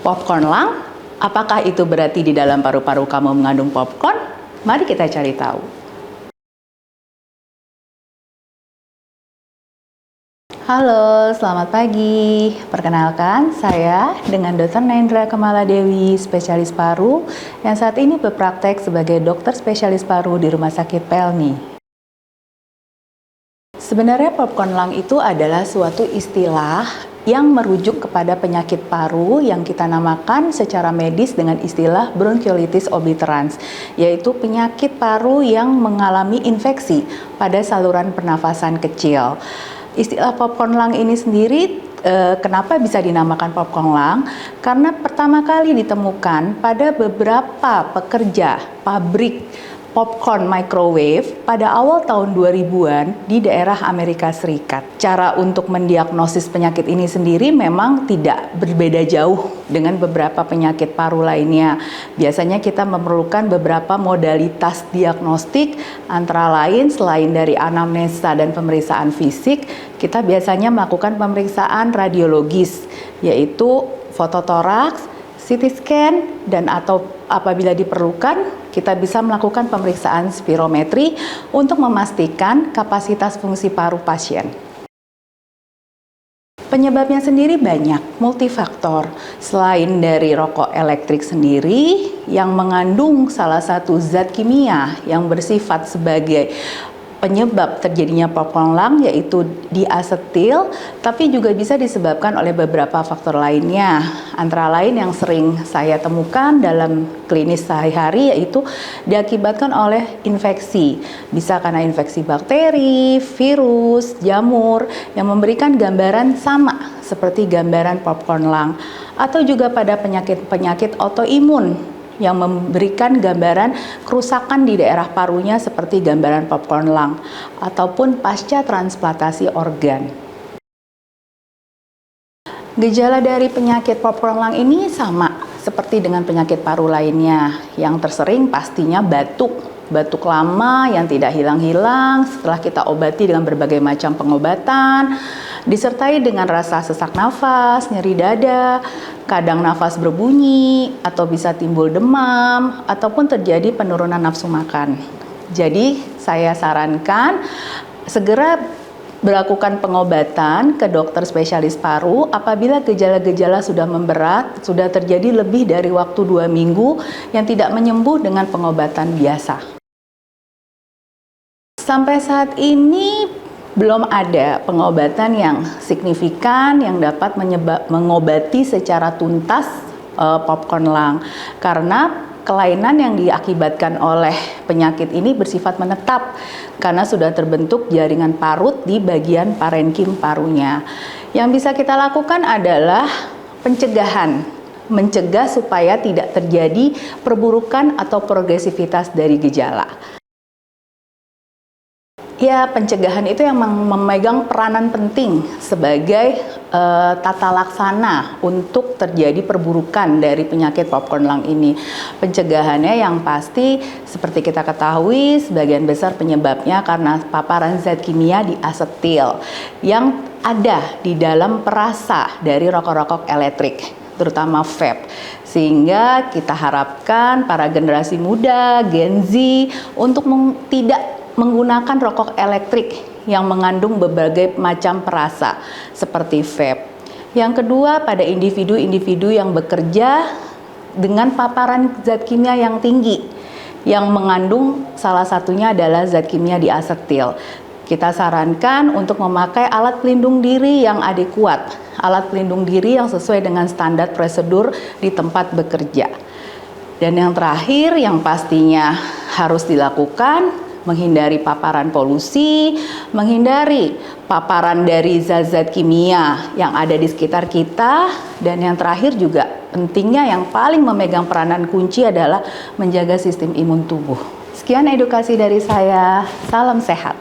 Popcorn lang? Apakah itu berarti di dalam paru-paru kamu mengandung popcorn? Mari kita cari tahu. Halo, selamat pagi. Perkenalkan, saya dengan Dr. Nendra Kamaladewi, spesialis paru, yang saat ini berpraktek sebagai dokter spesialis paru di Rumah Sakit Pelni. Sebenarnya popcorn lung itu adalah suatu istilah yang merujuk kepada penyakit paru yang kita namakan secara medis dengan istilah bronkiolitis obliterans, yaitu penyakit paru yang mengalami infeksi pada saluran pernafasan kecil. Istilah popcorn lung ini sendiri kenapa bisa dinamakan popcorn lung? Karena pertama kali ditemukan pada beberapa pekerja pabrik popcorn microwave pada awal tahun 2000-an di daerah Amerika Serikat. Cara untuk mendiagnosis penyakit ini sendiri memang tidak berbeda jauh dengan beberapa penyakit paru lainnya. Biasanya kita memerlukan beberapa modalitas diagnostik, antara lain selain dari anamnesa dan pemeriksaan fisik, kita biasanya melakukan pemeriksaan radiologis, yaitu fototoraks, CT scan, dan atau apabila diperlukan, kita bisa melakukan pemeriksaan spirometri untuk memastikan kapasitas fungsi paru pasien. Penyebabnya sendiri banyak, multifaktor. Selain dari rokok elektrik sendiri yang mengandung salah satu zat kimia yang bersifat sebagai penyebab terjadinya popcorn lung, yaitu diasetil, tapi juga bisa disebabkan oleh beberapa faktor lainnya. Antara lain yang sering saya temukan dalam klinis sehari-hari yaitu diakibatkan oleh infeksi. Bisa karena infeksi bakteri, virus, jamur yang memberikan gambaran sama seperti gambaran popcorn lung, atau juga pada penyakit-penyakit autoimun yang memberikan gambaran kerusakan di daerah parunya seperti gambaran popcorn lung, ataupun pasca transplantasi organ. Gejala dari penyakit popcorn lung ini sama seperti dengan penyakit paru lainnya. Yang tersering pastinya batuk lama yang tidak hilang-hilang setelah kita obati dengan berbagai macam pengobatan, disertai dengan rasa sesak nafas, nyeri dada, kadang nafas berbunyi, atau bisa timbul demam, ataupun terjadi penurunan nafsu makan. Jadi saya sarankan segera berlakukan pengobatan ke dokter spesialis paru apabila gejala-gejala sudah memberat, sudah terjadi lebih dari waktu 2 minggu yang tidak menyembuh dengan pengobatan biasa. Sampai saat ini belum ada pengobatan yang signifikan yang dapat mengobati secara tuntas popcorn lung, karena kelainan yang diakibatkan oleh penyakit ini bersifat menetap karena sudah terbentuk jaringan parut di bagian parenkim parunya. Yang bisa kita lakukan adalah pencegahan, mencegah supaya tidak terjadi perburukan atau progresivitas dari gejala. Ya, pencegahan itu yang memegang peranan penting sebagai tata laksana untuk terjadi perburukan dari penyakit popcorn lung ini. Pencegahannya yang pasti seperti kita ketahui sebagian besar penyebabnya karena paparan zat kimia diasetil yang ada di dalam perasa dari rokok-rokok elektrik, terutama vape. Sehingga kita harapkan para generasi muda, Gen Z, untuk tidak menggunakan rokok elektrik yang mengandung berbagai macam perasa seperti vape. Yang kedua, pada individu-individu yang bekerja dengan paparan zat kimia yang tinggi yang mengandung salah satunya adalah zat kimia diasetil. Kita sarankan untuk memakai alat pelindung diri yang adekuat, alat pelindung diri yang sesuai dengan standar prosedur di tempat bekerja. Dan yang terakhir yang pastinya harus dilakukan, menghindari paparan polusi, menghindari paparan dari zat-zat kimia yang ada di sekitar kita, dan yang terakhir juga pentingnya yang paling memegang peranan kunci adalah menjaga sistem imun tubuh. Sekian edukasi dari saya, salam sehat.